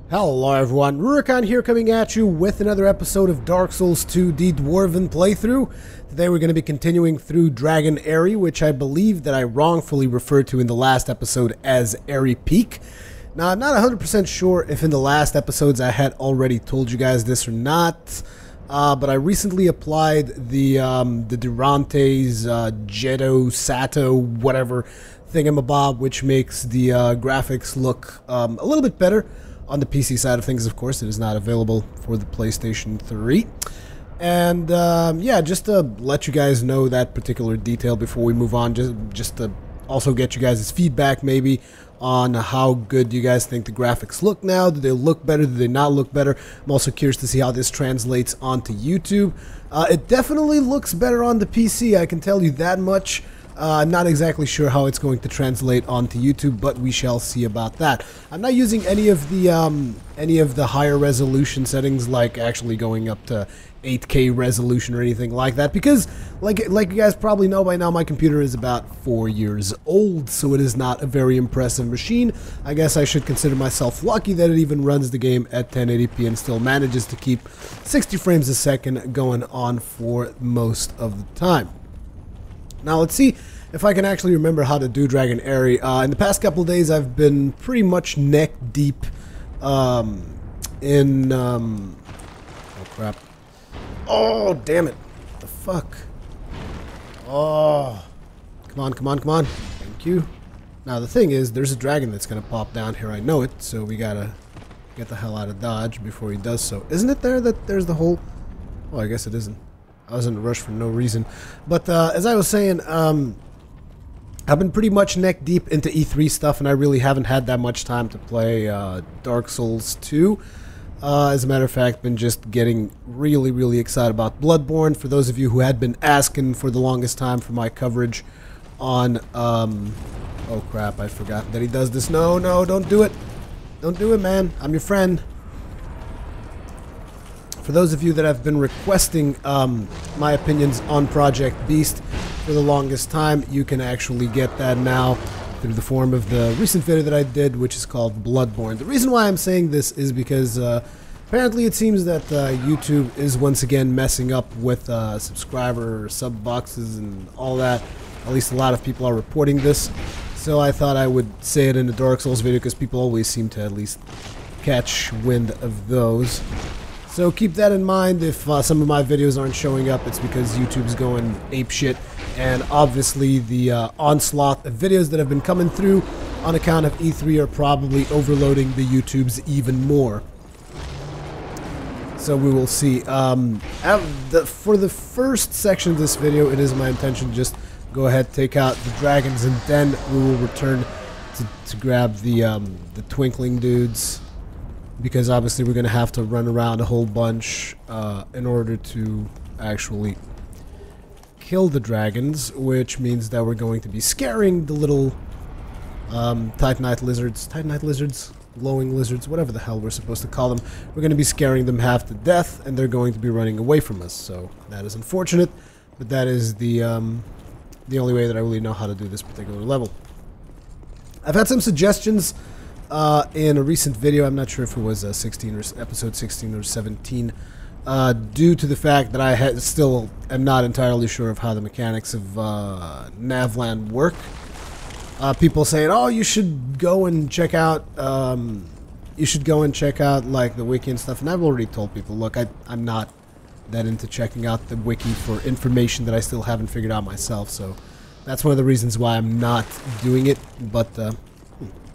Hello everyone, Rurikhan here coming at you with another episode of Dark Souls 2 the Dwarven playthrough. Today we're going to be continuing through Dragon Aerie, which I believe that I wrongfully referred to in the last episode as Aerie Peak. Now I'm not 100% sure if in the last episodes I had already told you guys this or not, but I recently applied the Durante's Jetto, Sato, whatever thingamabob, which makes the graphics look a little bit better. On the PC side of things, of course, it is not available for the PlayStation 3. And yeah, just to let you guys know that particular detail before we move on, just to also get you guys' feedback maybe on how good you guys think the graphics look now. Do they look better? Do they not look better? I'm also curious to see how this translates onto YouTube. It definitely looks better on the PC, I can tell you that much. I'm not exactly sure how it's going to translate onto YouTube, but we shall see about that. I'm not using any of the higher resolution settings, like actually going up to 8K resolution or anything like that, because like you guys probably know by now, my computer is about 4 years old, so it is not a very impressive machine. I guess I should consider myself lucky that it even runs the game at 1080p and still manages to keep 60 frames a second going on for most of the time. Now let's see if I can actually remember how to do Dragon Aerie. In the past couple of days I've been pretty much neck deep in... oh crap. Oh, damn it. What the fuck? Oh. Come on, come on, come on. Thank you. Now the thing is, there's a dragon that's going to pop down here. I know it, so we gotta get the hell out of Dodge before he does so. Isn't it there that there's the whole... Oh, I guess it isn't. I was in a rush for no reason. But as I was saying, I've been pretty much neck deep into E3 stuff, and I really haven't had that much time to play Dark Souls 2. As a matter of fact, been just getting really, really excited about Bloodborne. For those of you who had been asking for the longest time for my coverage on... oh crap, I forgot that he does this. No, no, don't do it. Don't do it, man. I'm your friend. For those of you that have been requesting my opinions on Project Beast for the longest time, you can actually get that now through the form of the recent video that I did, which is called Bloodborne. The reason why I'm saying this is because apparently it seems that YouTube is once again messing up with subscriber sub boxes and all that. At least a lot of people are reporting this. So I thought I would say it in the Dark Souls video because people always seem to at least catch wind of those. So keep that in mind. If some of my videos aren't showing up, it's because YouTube's going apeshit, and obviously the onslaught of videos that have been coming through on account of E3 are probably overloading the YouTubes even more. So we will see. For the first section of this video, it is my intention to just go ahead, take out the dragons, and then we will return to grab the twinkling dudes. Because obviously we're going to have to run around a whole bunch in order to actually kill the dragons, which means that we're going to be scaring the little Titanite lizards, glowing lizards, whatever the hell we're supposed to call them. We're going to be scaring them half to death, and they're going to be running away from us. So that is unfortunate, but that is the only way that I really know how to do this particular level. I've had some suggestions in a recent video. I'm not sure if it was episode 16 or 17, due to the fact that I still am not entirely sure of how the mechanics of Navland work. People saying, "Oh, you should go and check out, like the wiki and stuff." And I've already told people, look, I'm not that into checking out the wiki for information that I still haven't figured out myself. So that's one of the reasons why I'm not doing it. But I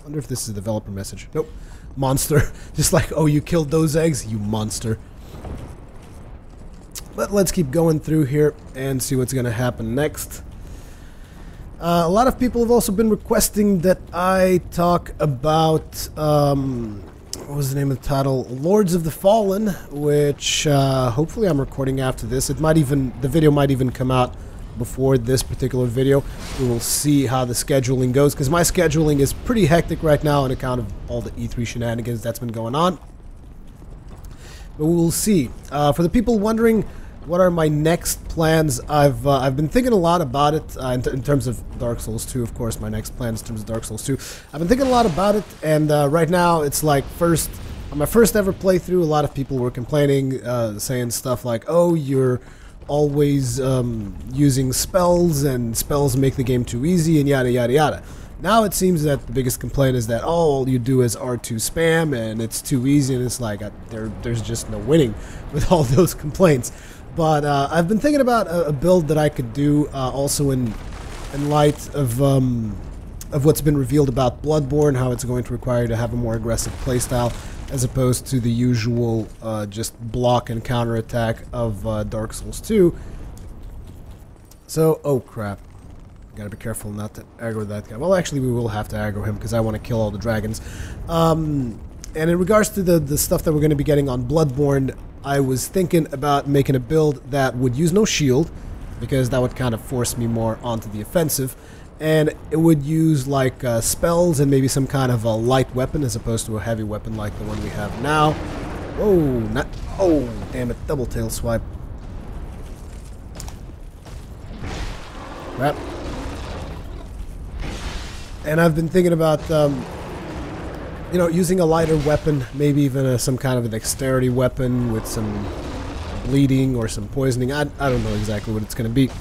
wonder if this is a developer message. Nope. Monster. Just like, oh, you killed those eggs, you monster. But let's keep going through here and see what's going to happen next. A lot of people have also been requesting that I talk about, what was the name of the title? Lords of the Fallen, which hopefully I'm recording after this. The video might even come out before this particular video. We will see how the scheduling goes, because my scheduling is pretty hectic right now on account of all the E3 shenanigans that's been going on. But we will see. For the people wondering what are my next plans, I've been thinking a lot about it in terms of Dark Souls 2, of course. My next plans in terms of Dark Souls 2. I've been thinking a lot about it, and right now it's like, first, On my first ever playthrough, a lot of people were complaining, saying stuff like, oh, you're always using spells, and spells make the game too easy, and yada yada yada. Now it seems that the biggest complaint is that all you do is R2 spam, and it's too easy, and it's like there's just no winning with all those complaints. But I've been thinking about a build that I could do also in light of what's been revealed about Bloodborne, how it's going to require you to have a more aggressive playstyle as opposed to the usual just block and counter attack of Dark Souls 2. So, oh crap. Gotta be careful not to aggro that guy. Well, actually, we will have to aggro him because I want to kill all the dragons. And in regards to the stuff that we're going to be getting on Bloodborne, I was thinking about making a build that would use no shield, because that would kind of force me more onto the offensive. And it would use like spells and maybe some kind of a light weapon as opposed to a heavy weapon like the one we have now. Oh, not... Oh, damn it. Double tail swipe. Crap. And I've been thinking about, you know, using a lighter weapon, maybe even some kind of a dexterity weapon with some bleeding or some poisoning. I don't know exactly what it's going to be.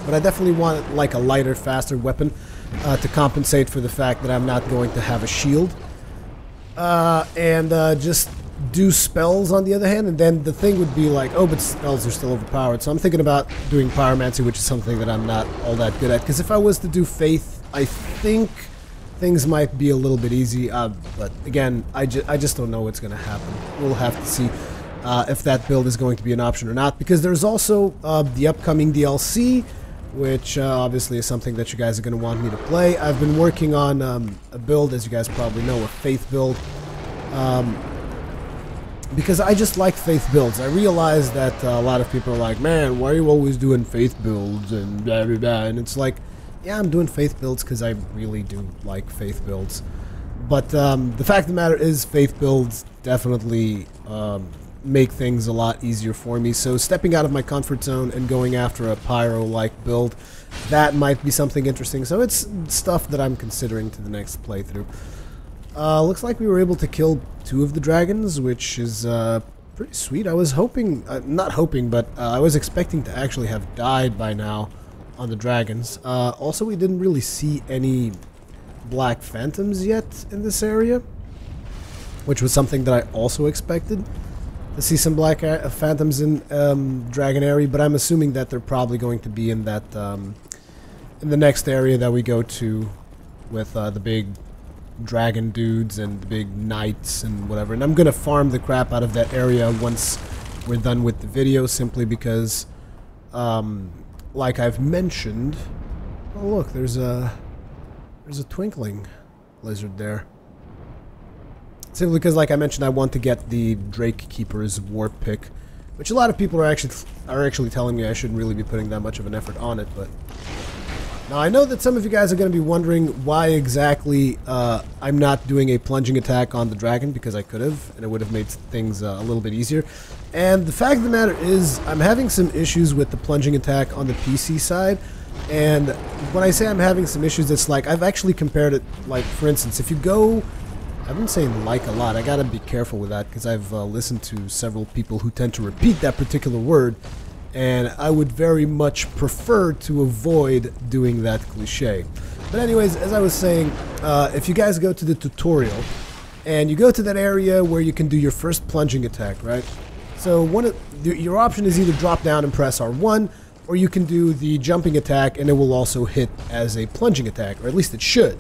But I definitely want like a lighter, faster weapon to compensate for the fact that I'm not going to have a shield. And just do spells on the other hand, and then the thing would be like, oh, but spells are still overpowered. So I'm thinking about doing pyromancy, which is something that I'm not all that good at. Because if I was to do faith, I think things might be a little bit easy. But again, I just don't know what's going to happen. We'll have to see if that build is going to be an option or not. Because there's also the upcoming DLC, which obviously is something that you guys are going to want me to play. I've been working on a build, as you guys probably know, a faith build. Because I just like faith builds. I realize that a lot of people are like, man, why are you always doing faith builds and blah blah blah, and it's like, yeah, I'm doing faith builds because I really do like faith builds. But the fact of the matter is, faith builds definitely make things a lot easier for me. So stepping out of my comfort zone and going after a pyro-like build, that might be something interesting. So it's stuff that I'm considering to the next playthrough. Looks like we were able to kill 2 of the dragons, which is pretty sweet. I was hoping, not hoping, but I was expecting to actually have died by now on the dragons. Also, we didn't really see any black phantoms yet in this area, which was something that I also expected to see some black phantoms in Dragon Aerie, but I'm assuming that they're probably going to be in that in the next area that we go to with the big dragon dudes and the big knights and whatever. And I'm gonna farm the crap out of that area once we're done with the video, simply because like I've mentioned, oh look, there's a twinkling lizard there. Simply because, like I mentioned, I want to get the Drake Keeper's warpick, which a lot of people are actually telling me I shouldn't really be putting that much of an effort on it. But now I know that some of you guys are going to be wondering why exactly I'm not doing a plunging attack on the dragon, because I could have, and it would have made things a little bit easier. And the fact of the matter is, I'm having some issues with the plunging attack on the PC side. And when I say I'm having some issues, it's like I've actually compared it, like, for instance, if you go... I've been saying like a lot. I gotta be careful with that because I've listened to several people who tend to repeat that particular word, and I would very much prefer to avoid doing that cliche. But anyways, as I was saying, if you guys go to the tutorial and you go to that area where you can do your first plunging attack, right? So your option is either drop down and press R1, or you can do the jumping attack and it will also hit as a plunging attack, or at least it should.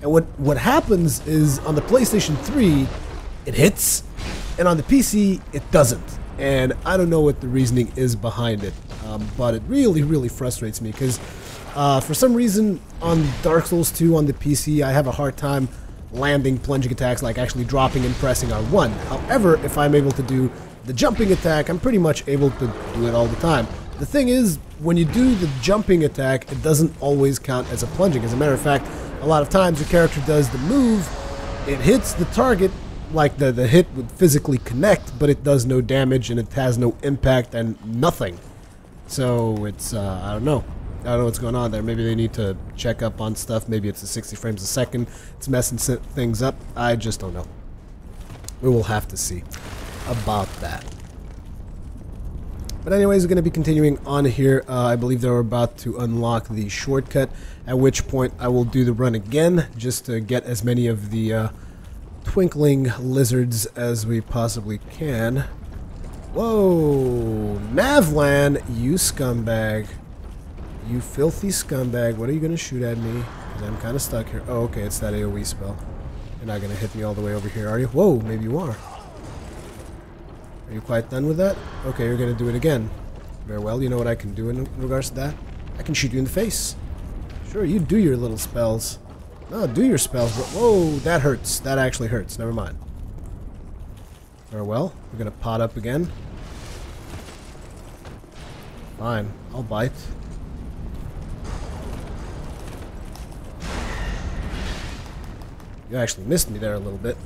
And what happens is, on the PlayStation 3, it hits, and on the PC, it doesn't. And I don't know what the reasoning is behind it, but it really, really frustrates me, because for some reason, on Dark Souls 2 on the PC, I have a hard time landing plunging attacks, like actually dropping and pressing R1. However, if I'm able to do the jumping attack, I'm pretty much able to do it all the time. The thing is, when you do the jumping attack, it doesn't always count as a plunging. As a matter of fact, a lot of times your character does the move, it hits the target, like the hit would physically connect, but it does no damage and it has no impact and nothing. So it's, I don't know. I don't know what's going on there. Maybe they need to check up on stuff. Maybe it's a 60 frames a second. It's messing things up. I just don't know. We will have to see about that. But anyways, we're going to be continuing on here. I believe they're about to unlock the shortcut, at which point I will do the run again, just to get as many of the twinkling lizards as we possibly can. Whoa! Navlan, you scumbag. You filthy scumbag. What are you going to shoot at me? 'Cause I'm kind of stuck here. Oh, okay, it's that AoE spell. You're not going to hit me all the way over here, are you? Whoa, maybe you are. Are you quite done with that? Okay, you're going to do it again. Very well, you know what I can do in regards to that? I can shoot you in the face. Sure, you do your little spells. No, do your spells. Whoa, that hurts. That actually hurts. Never mind. Very well, we're going to pot up again. Fine, I'll bite. You actually missed me there a little bit.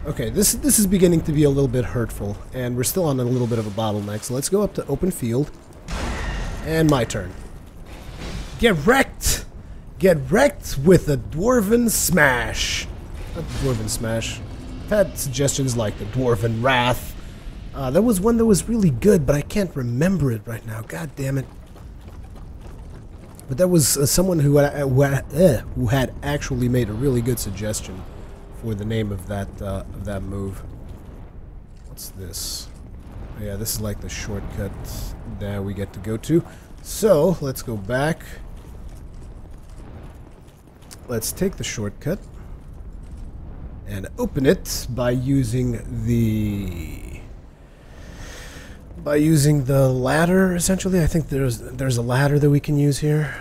Okay, this is beginning to be a little bit hurtful, and we're still on a little bit of a bottleneck, so let's go up to open field. And my turn. Get wrecked! Get wrecked with a Dwarven Smash! Not the Dwarven Smash. I've had suggestions like the Dwarven Wrath. There was one that was really good, but I can't remember it right now. God damn it. But there was someone who had actually made a really good suggestion for the name of that move. What's this? Oh, yeah, this is like the shortcut that we get to go to. So let's go back. Let's take the shortcut and open it by using the ladder. Essentially, I think there's a ladder that we can use here.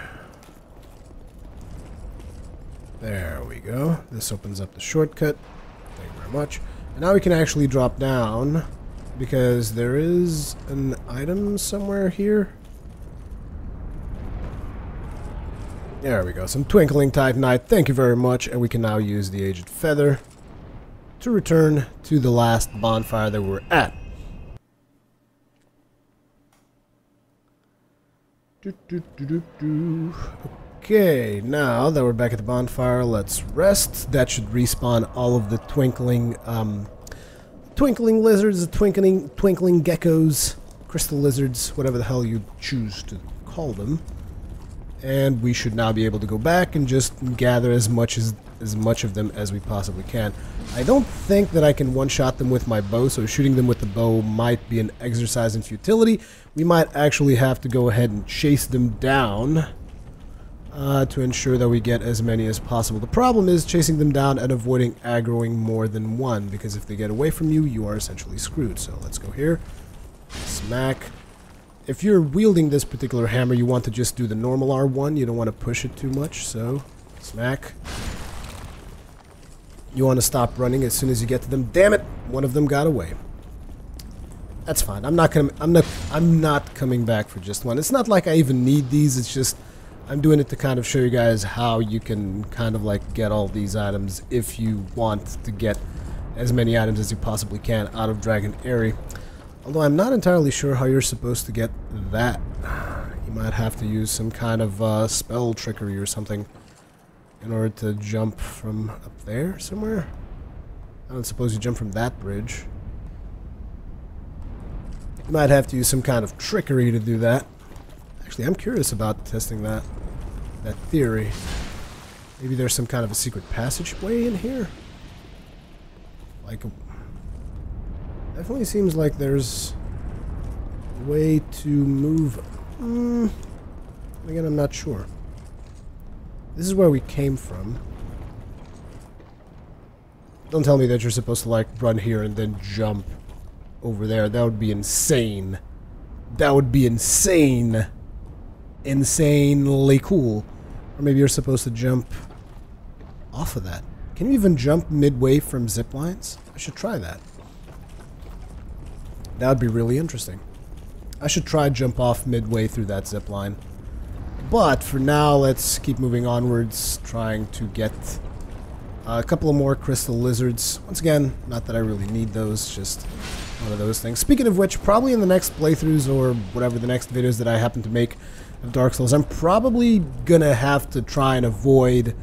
There we go. This opens up the shortcut. Thank you very much. And now we can actually drop down because there is an item somewhere here. There we go. Some twinkling titanite. Thank you very much. And we can now use the aged feather to return to the last bonfire that we're at. Okay, now that we're back at the bonfire, let's rest. That should respawn all of the twinkling lizards, the twinkling geckos, crystal lizards, whatever the hell you choose to call them. And we should now be able to go back and just gather as much of them as we possibly can. I don't think that I can one-shot them with my bow, so shooting them with the bow might be an exercise in futility. We might actually have to go ahead and chase them down to ensure that we get as many as possible. The problem is chasing them down and avoiding aggroing more than one, because if they get away from you, you are essentially screwed. So let's go here. Smack. If you're wielding this particular hammer, you want to just do the normal R1. You don't want to push it too much, so smack. You want to stop running as soon as you get to them. Damn it! One of them got away. That's fine. I'm not coming back for just one. It's not like I even need these. It's just I'm doing it to kind of show you guys how you can kind of like get all these items if you want to get as many items as you possibly can out of Dragon Aerie. Although I'm not entirely sure how you're supposed to get that. You might have to use some kind of spell trickery or something in order to jump from up there somewhere. I don't suppose you jump from that bridge. You might have to use some kind of trickery to do that. Actually, I'm curious about testing that theory. Maybe there's some kind of a secret passageway in here? Like a... Definitely seems like there's a way to move... Again, I'm not sure. This is where we came from. Don't tell me that you're supposed to, like, run here and then jump over there. That would be insane. That would be insane. Insanely cool. Or maybe you're supposed to jump off of that. Can you even jump midway from zip lines? I should try that. That would be really interesting. I should try jump off midway through that zip line. But for now, let's keep moving onwards, trying to get a couple of more crystal lizards. Once again, not that I really need those, just one of those things. Speaking of which, probably in the next playthroughs or whatever the next videos that I happen to make of Dark Souls, I'm probably gonna have to try and avoid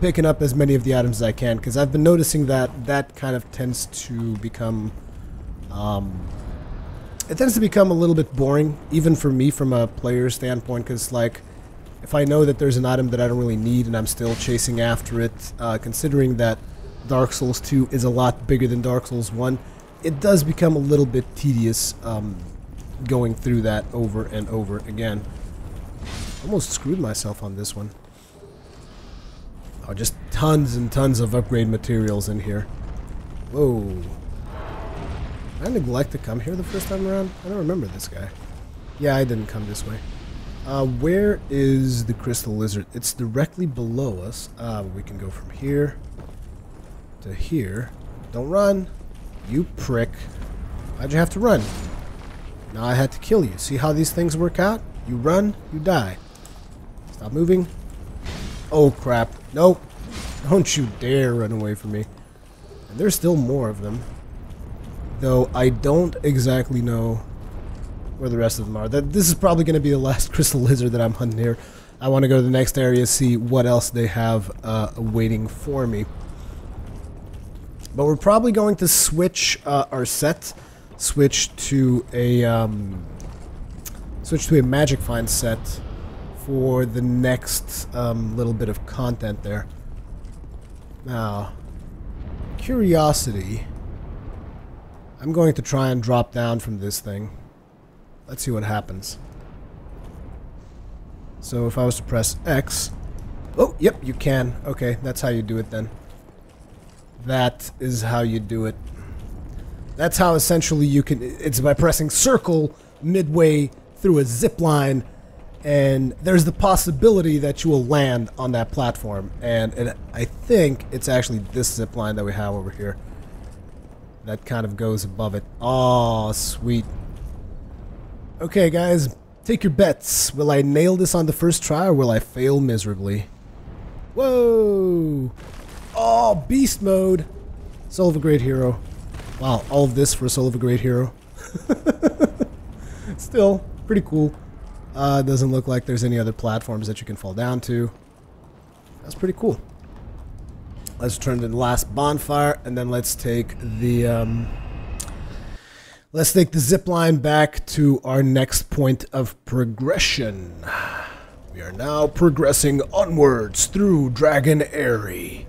picking up as many of the items as I can, because I've been noticing that that kind of tends to become it tends to become a little bit boring, even for me from a player standpoint, because like if I know that there's an item that I don't really need and I'm still chasing after it, considering that Dark Souls 2 is a lot bigger than Dark Souls 1, it does become a little bit tedious going through that over and over again. Almost screwed myself on this one. Oh, just tons and tons of upgrade materials in here. Whoa. Did I neglect to come here the first time around? I don't remember this guy. Yeah, I didn't come this way. Where is the crystal lizard? It's directly below us. We can go from here to here. Don't run. You prick. Why'd you have to run? Now I had to kill you. See how these things work out? You run, you die. Stop moving. Oh crap. Nope. Don't you dare run away from me. And there's still more of them. Though I don't exactly know where the rest of them are. This is probably going to be the last crystal lizard that I'm hunting here. I want to go to the next area, see what else they have waiting for me. But we're probably going to switch our set. Switch to a magic find set for the next little bit of content there. Now, curiosity. I'm going to try and drop down from this thing. Let's see what happens. So if I was to press X... Oh, yep, you can. Okay, that's how you do it then. That is how you do it. That's how essentially you can... It's by pressing circle midway through a zip line, and there's the possibility that you will land on that platform. And I think it's actually this zip line that we have over here that kind of goes above it. Oh, sweet. Okay, guys, take your bets. Will I nail this on the first try, or will I fail miserably? Whoa! Oh, beast mode! Soul of a great hero. Wow, all of this for Soul of a great hero. Still, pretty cool. Doesn't look like there's any other platforms that you can fall down to. That's pretty cool. Let's turn to the last bonfire, and then let's take the zip line back to our next point of progression. We are now progressing onwards through Dragon Aerie.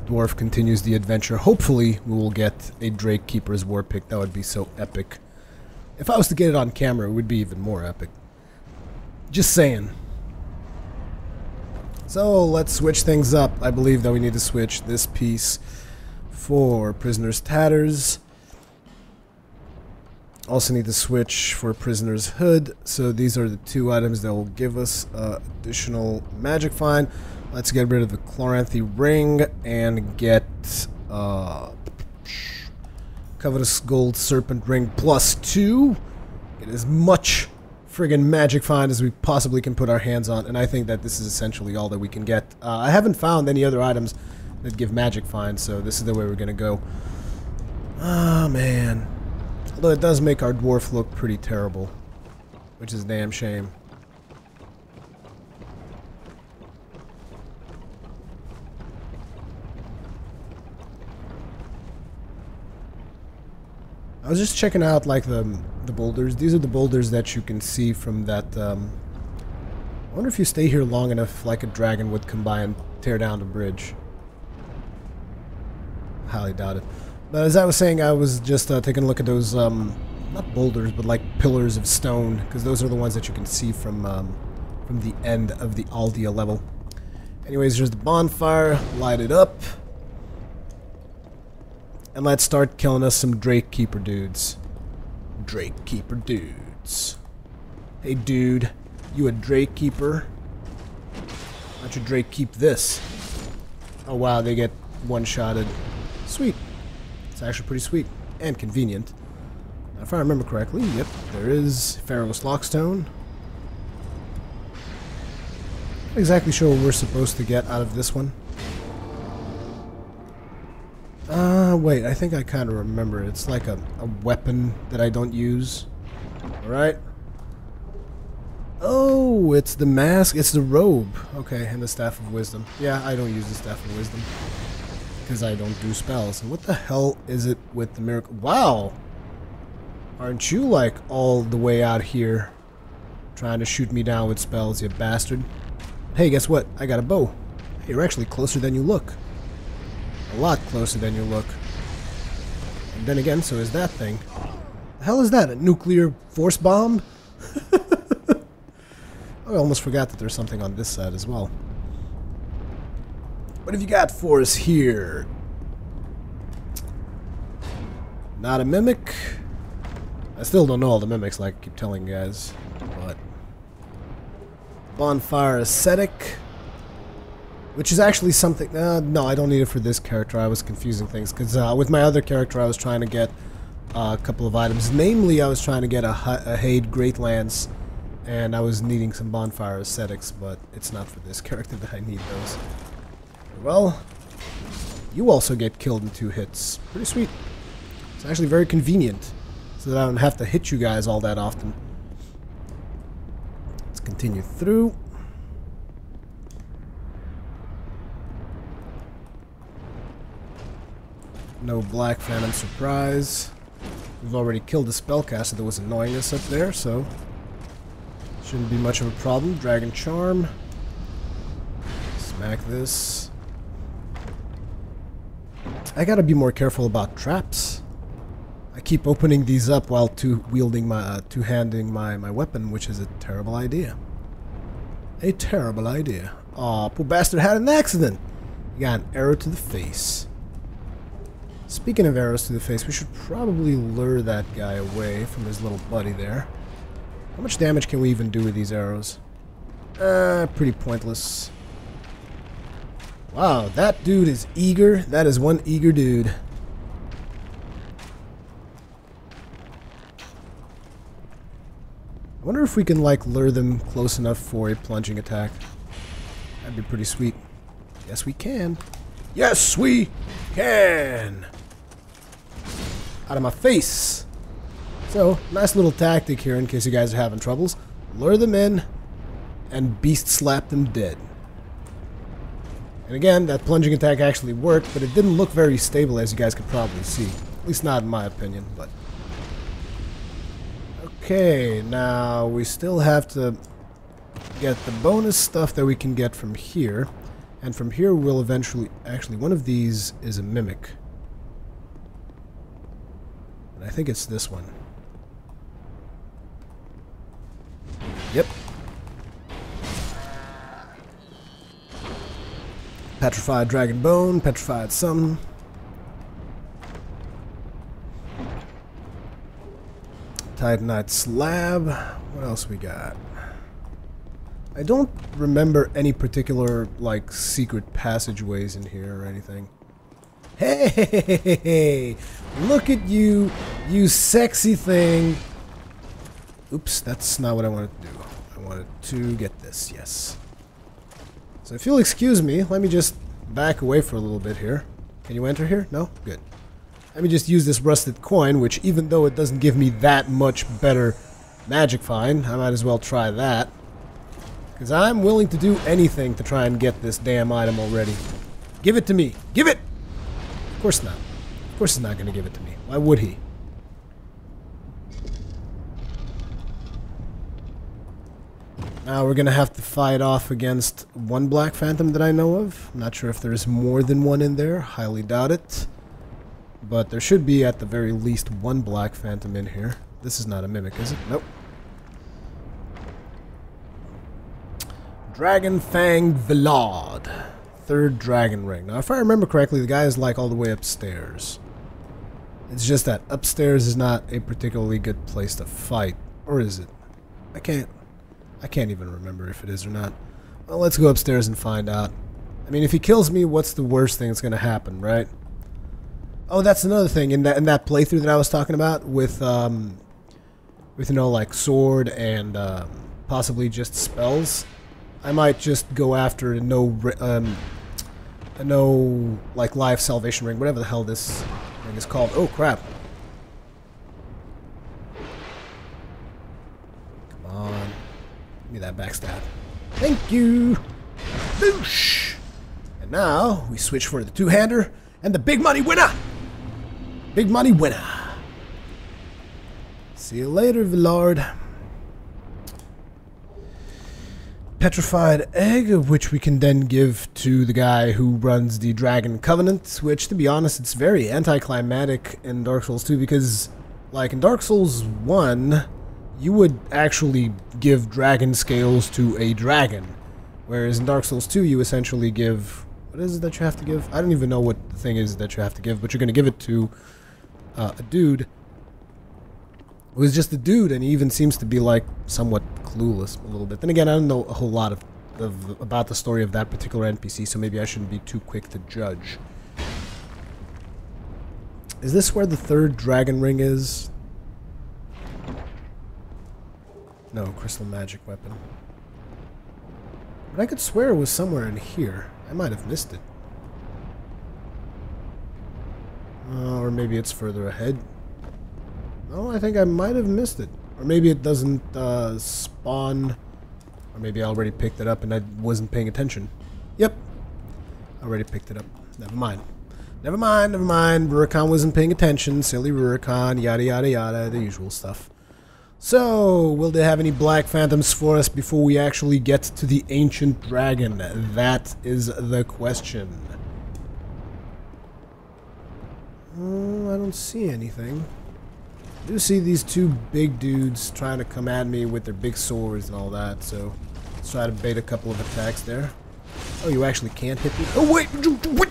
Dwarf continues the adventure. Hopefully, we will get a Drake Keeper's warpick. That would be so epic. If I was to get it on camera, it would be even more epic. Just saying. So, let's switch things up. I believe that we need to switch this piece for Prisoner's Tatters. Also need to switch for Prisoner's Hood. So these are the two items that will give us additional magic find. Let's get rid of the Chloranthy Ring and get Covetous Gold Serpent Ring +2. It is much friggin' magic find as we possibly can put our hands on, and I think that this is essentially all that we can get. I haven't found any other items that give magic find, so this is the way we're gonna go. Ah, man. Although it does make our dwarf look pretty terrible, which is a damn shame. I was just checking out like the boulders. These are the boulders that you can see from that. I wonder if you stay here long enough, like a dragon would come by and tear down the bridge. Highly doubt it. But as I was saying, I was just taking a look at those, not boulders, but like pillars of stone, because those are the ones that you can see from the end of the Aldia level. Anyways, there's the bonfire. Light it up. And let's start killing us some Drake Keeper dudes. Drake Keeper dudes. Hey dude, you a Drake Keeper? Why don't you Drake keep this? Oh wow, they get one-shotted. Sweet. It's actually pretty sweet. And convenient. Now, if I remember correctly, yep, there is Pharaoh's Lockstone. Not exactly sure what we're supposed to get out of this one. Wait, I think I kind of remember. It's like a weapon that I don't use. Alright. Oh, Oh, it's the mask. It's the robe. Okay, and the Staff of Wisdom. Yeah, I don't use the Staff of Wisdom. Because I don't do spells. And what the hell is it with the miracle? Wow! Aren't you, like, all the way out here trying to shoot me down with spells, you bastard? Hey, guess what? I got a bow. Hey, you're actually closer than you look. A lot closer than you look. And then again, so is that thing. The hell is that? A nuclear force bomb? I almost forgot that there's something on this side as well. What have you got for us here? Not a mimic. I still don't know all the mimics, like I keep telling you guys. But bonfire ascetic, which is actually something. No, I don't need it for this character. I was confusing things because with my other character, I was trying to get a couple of items. Namely, I was trying to get a Haid Great Lance, and I was needing some bonfire ascetics, but it's not for this character that I need those. Well, you also get killed in 2 hits. Pretty sweet. It's actually very convenient, so that I don't have to hit you guys all that often. Let's continue through. No Black Phantom surprise. We've already killed the spellcaster that was annoying us up there, so shouldn't be much of a problem. Dragon Charm. Smack this. I gotta be more careful about traps. I keep opening these up while two-handing my weapon, which is a terrible idea. A terrible idea. Aw, poor bastard had an accident. He got an arrow to the face. Speaking of arrows to the face, we should probably lure that guy away from his little buddy there. How much damage can we even do with these arrows? Pretty pointless. Wow, that dude is eager. That is one eager dude. I wonder if we can, like, lure them close enough for a plunging attack. That'd be pretty sweet. Yes, we can. Yes, we can! Out of my face! So, nice little tactic here in case you guys are having troubles. Lure them in, and beast slap them dead. And again, that plunging attack actually worked, but it didn't look very stable, as you guys could probably see. At least not in my opinion, but... Okay, now we still have to get the bonus stuff that we can get from here. And from here we'll eventually... Actually, one of these is a mimic. And I think it's this one. Yep. Petrified Dragon Bone, Petrified something. Titanite Slab. What else we got? I don't remember any particular, like, secret passageways in here or anything. Hey! Look at you, you sexy thing! Oops, that's not what I wanted to do. I wanted to get this, yes. So if you'll excuse me, let me just back away for a little bit here. Can you enter here? No? Good. Let me just use this rusted coin, which even though it doesn't give me that much better magic find, I might as well try that. Because I'm willing to do anything to try and get this damn item already. Give it to me. Give it! Of course not. Of course he's not going to give it to me. Why would he? Now we're going to have to fight off against one Black Phantom that I know of. I'm not sure if there's more than one in there. Highly doubt it. But there should be at the very least one Black Phantom in here. This is not a mimic, is it? Nope. Dragon Fang Velad. 3rd Dragon Ring. Now if I remember correctly, the guy is like all the way upstairs. It's just that upstairs is not a particularly good place to fight. Or is it? I can't even remember if it is or not. Well, let's go upstairs and find out. I mean, if he kills me, what's the worst thing that's going to happen, right? Oh, that's another thing. In that playthrough that I was talking about with you know, like sword and possibly just spells, I might just go after a no like life salvation ring, whatever the hell this thing is called. Oh crap! Come on. Give me that backstab. Thank you. Boosh. And now we switch for the two-hander and the big money winner. Big money winner. See you later, Villard. Petrified egg, which we can then give to the guy who runs the Dragon Covenant, which, to be honest, it's very anticlimactic in Dark Souls 2 because, like, in Dark Souls 1, you would actually give dragon scales to a dragon, whereas in Dark Souls 2, you essentially give... What is it that you have to give? I don't even know what the thing is that you have to give, but you're going to give it to a dude who is just a dude, and he even seems to be, like, somewhat clueless a little bit. Then again, I don't know a whole lot about the story of that particular NPC, so maybe I shouldn't be too quick to judge. Is this where the third dragon ring is? No, crystal magic weapon. But I could swear it was somewhere in here. I might have missed it. Or maybe it's further ahead. No, I think I might have missed it. Or maybe it doesn't spawn. Or maybe I already picked it up and I wasn't paying attention. Yep. I already picked it up. Never mind. Never mind, never mind. Rurikhan wasn't paying attention. Silly Rurikhan, yada yada yada, the usual stuff. So, will they have any black phantoms for us before we actually get to the ancient dragon? That is the question. I don't see anything. I do see these two big dudes trying to come at me with their big swords and all that, so let's try to bait a couple of attacks there. Oh, you actually can't hit me? Oh, wait! What?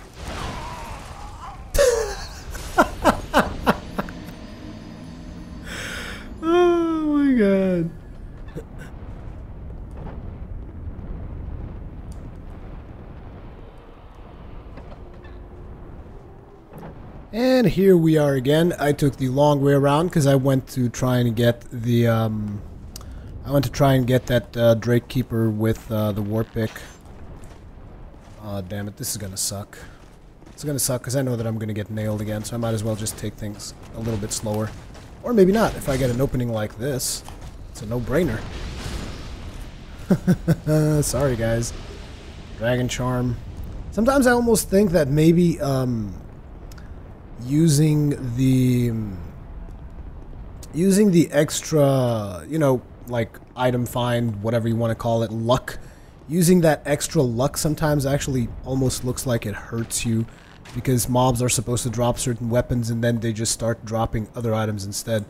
Oh my god. And here we are again. I took the long way around because I went to try and get the that Drake Keeper with the warpick. Aw, damn it, this is gonna suck. It's gonna suck because I know that I'm gonna get nailed again, so I might as well just take things a little bit slower. Or maybe not, if I get an opening like this. It's a no-brainer. Sorry, guys. Dragon Charm. Sometimes I almost think that maybe, using the extra, you know, like, item find, whatever you want to call it, luck. Using that extra luck sometimes actually almost looks like it hurts you. Because mobs are supposed to drop certain weapons and then they just start dropping other items instead.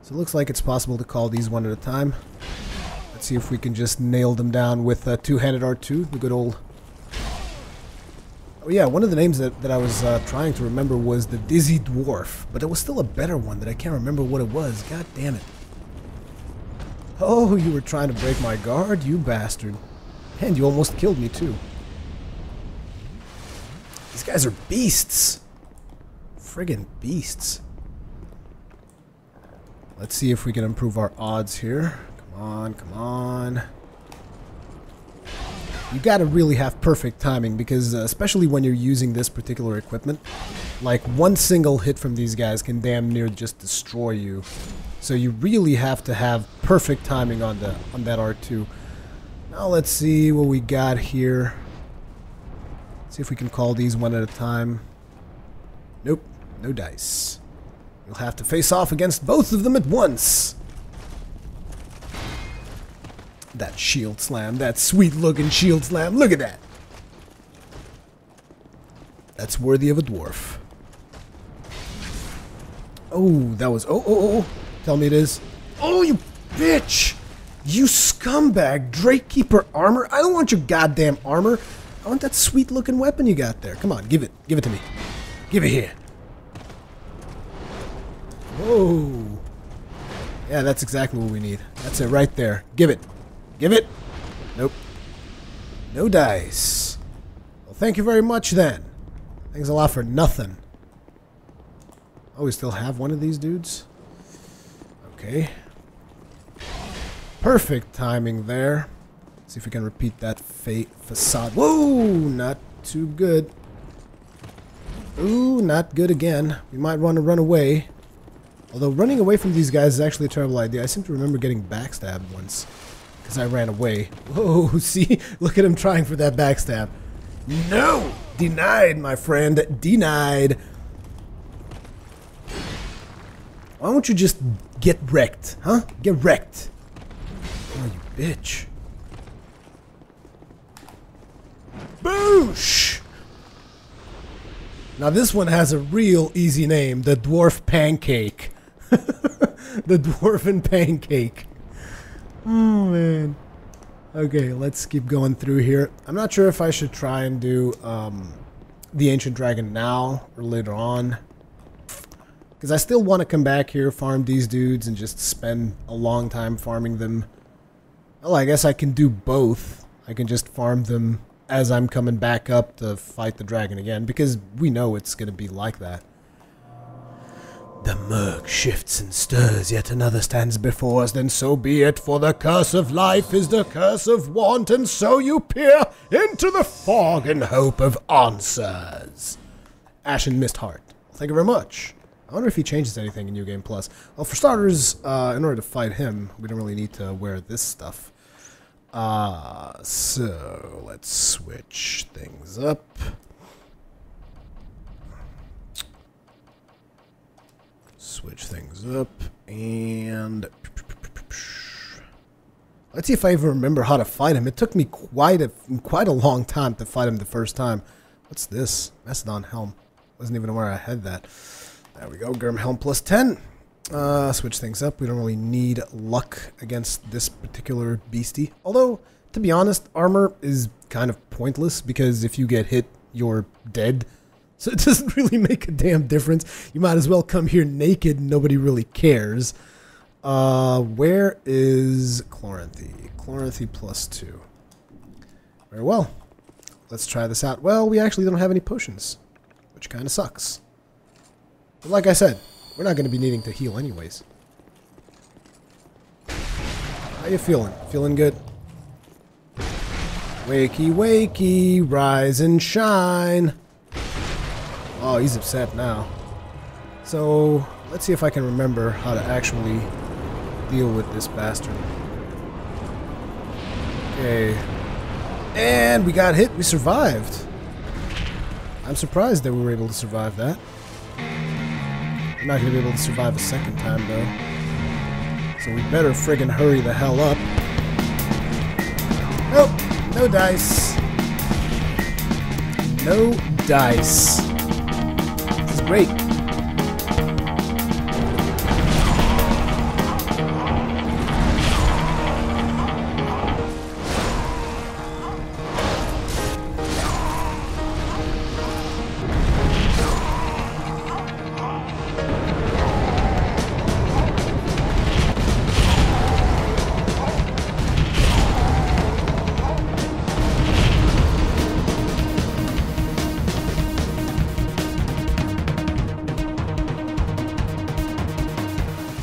So it looks like it's possible to call these one at a time. Let's see if we can just nail them down with two-handed R2, the good old... Oh yeah, one of the names that I was trying to remember was the Dizzy Dwarf. But there was still a better one that I can't remember what it was. God damn it. Oh, you were trying to break my guard, you bastard. And you almost killed me too. These guys are beasts. Friggin' beasts. Let's see if we can improve our odds here. Come on, come on. You gotta really have perfect timing because especially when you're using this particular equipment, like one single hit from these guys can damn near just destroy you. So you really have to have perfect timing on that R2. Now let's see what we got here. See if we can call these one at a time. Nope, no dice. You'll have to face off against both of them at once. That shield slam, that sweet looking shield slam, look at that. That's worthy of a dwarf. Oh, that was, oh. Tell me it is. Oh, you bitch! You scumbag, Drake Keeper armor. I don't want your goddamn armor. I want that sweet looking weapon you got there. Come on, give it to me. Give it here. Whoa. Yeah, that's exactly what we need. That's it right there. Give it. Give it. Nope. No dice. Well, thank you very much then. Thanks a lot for nothing. Oh, we still have one of these dudes? Okay. Perfect timing there. Let's see if we can repeat that facade. Whoa! Not too good. Ooh, not good again. We might want to run away. Although running away from these guys is actually a terrible idea. I seem to remember getting backstabbed once. because I ran away. Whoa, see? Look at him trying for that backstab. No! Denied, my friend. Denied. Why don't you just get wrecked, huh? Get wrecked. Oh, you bitch. Boosh! Now this one has a real easy name. The Dwarf Pancake. The Dwarven Pancake. Oh, man. Okay, let's keep going through here. I'm not sure if I should try and do the Ancient Dragon now or later on. Because I still want to come back here, farm these dudes, and just spend a long time farming them. Well, I guess I can do both. I can just farm them as I'm coming back up to fight the dragon again, because we know it's going to be like that. The murk shifts and stirs, yet another stands before us, then so be it, for the curse of life is the curse of want, and so you peer into the fog in hope of answers. Ashen Mistheart. Thank you very much. I wonder if he changes anything in New Game Plus. Well, for starters, in order to fight him, we don't really need to wear this stuff. So let's switch things up. Switch things up, and let's see if I even remember how to fight him. It took me quite a long time to fight him the first time. What's this? Mastodon Helm. Wasn't even aware I had that. There we go. Gurm Helm plus 10. Switch things up. We don't really need luck against this particular beastie. Although, to be honest, armor is kind of pointless because if you get hit, you're dead. So it doesn't really make a damn difference. You might as well come here naked and nobody really cares. Where is Chloranthy? Chloranthy plus 2. Very well. Let's try this out. Well, we actually don't have any potions, which kind of sucks. But like I said, we're not going to be needing to heal anyways. How you feeling? Feeling good? Wakey, wakey, rise and shine. Oh, he's upset now. So, let's see if I can remember how to actually deal with this bastard. Okay. And we got hit. We survived. I'm surprised that we were able to survive that. I'm not going to be able to survive a second time, though. So we better friggin' hurry the hell up. Nope. No dice. No dice. This is great.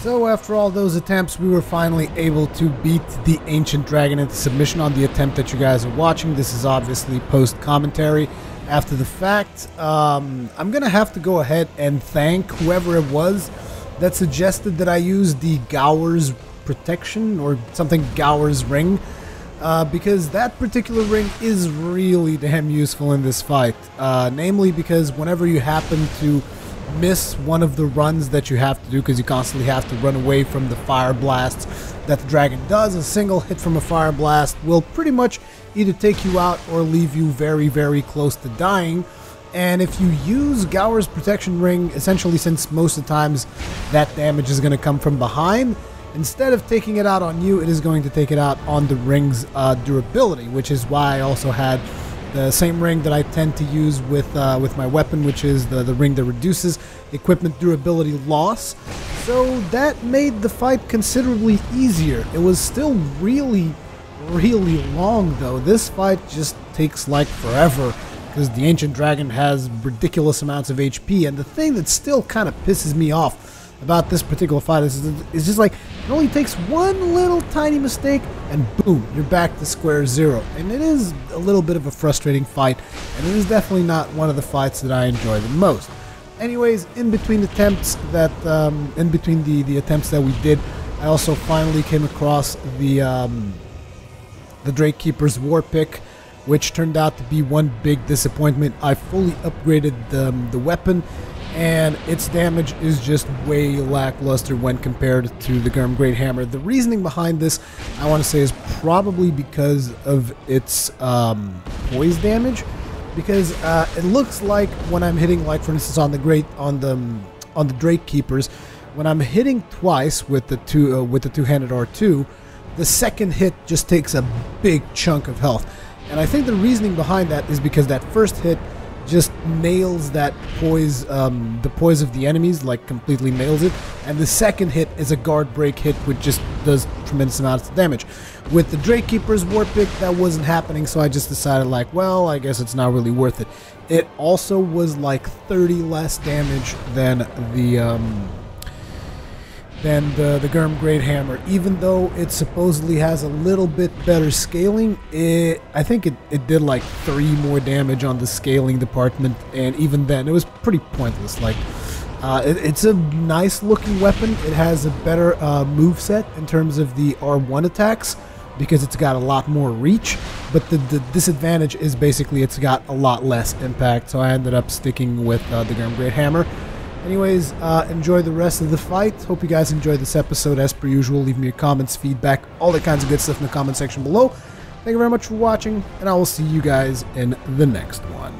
So after all those attempts, we were finally able to beat the Ancient Dragon into submission on the attempt that you guys are watching. This is obviously post-commentary after the fact. I'm going to have to go ahead and thank whoever it was that suggested that I use the Gower's protection or something Gower's ring. Because that particular ring is really damn useful in this fight. Namely because whenever you happen to miss one of the runs that you have to do, because you constantly have to run away from the fire blasts that the dragon does, a single hit from a fire blast will pretty much either take you out or leave you very, very close to dying. And if you use Gower's protection ring, essentially since most of the times that damage is going to come from behind, instead of taking it out on you, it is going to take it out on the ring's durability, which is why I also had the same ring that I tend to use with my weapon, which is the ring that reduces equipment durability loss. So that made the fight considerably easier. It was still really, really long, though. This fight just takes like forever because the Ancient Dragon has ridiculous amounts of HP, and the thing that still kind of pisses me off about this particular fight is just like it only takes one little tiny mistake and boom, you're back to square zero. And it is a little bit of a frustrating fight, and it is definitely not one of the fights that I enjoy the most. Anyways, in between attempts that the attempts that we did, I also finally came across the the Drake Keeper's warpick, which turned out to be one big disappointment. I fully upgraded the weapon, and its damage is just way lackluster when compared to the Garm Great Hammer. The reasoning behind this, I want to say, is probably because of its poise damage, because it looks like when I'm hitting, like for instance on the Drake Keepers, when I'm hitting twice with the two-handed R2, the second hit just takes a big chunk of health. And I think the reasoning behind that is because that first hit just nails that poise, the poise of the enemies, like completely nails it. And the second hit is a guard break hit, which just does tremendous amounts of damage. With the Drake Keeper's warpick, that wasn't happening, so I just decided, like, well, I guess it's not really worth it. It also was like 30 less damage than the Garm Great Hammer. Even though it supposedly has a little bit better scaling, I think it did like 3 more damage on the scaling department, and even then it was pretty pointless. Like, it's a nice looking weapon. It has a better moveset in terms of the R1 attacks, because it's got a lot more reach, but the disadvantage is basically it's got a lot less impact, so I ended up sticking with the Garm Great Hammer. Anyways, enjoy the rest of the fight. Hope you guys enjoyed this episode. As per usual, leave me your comments, feedback, all that kinds of good stuff in the comment section below. Thank you very much for watching, and I will see you guys in the next one.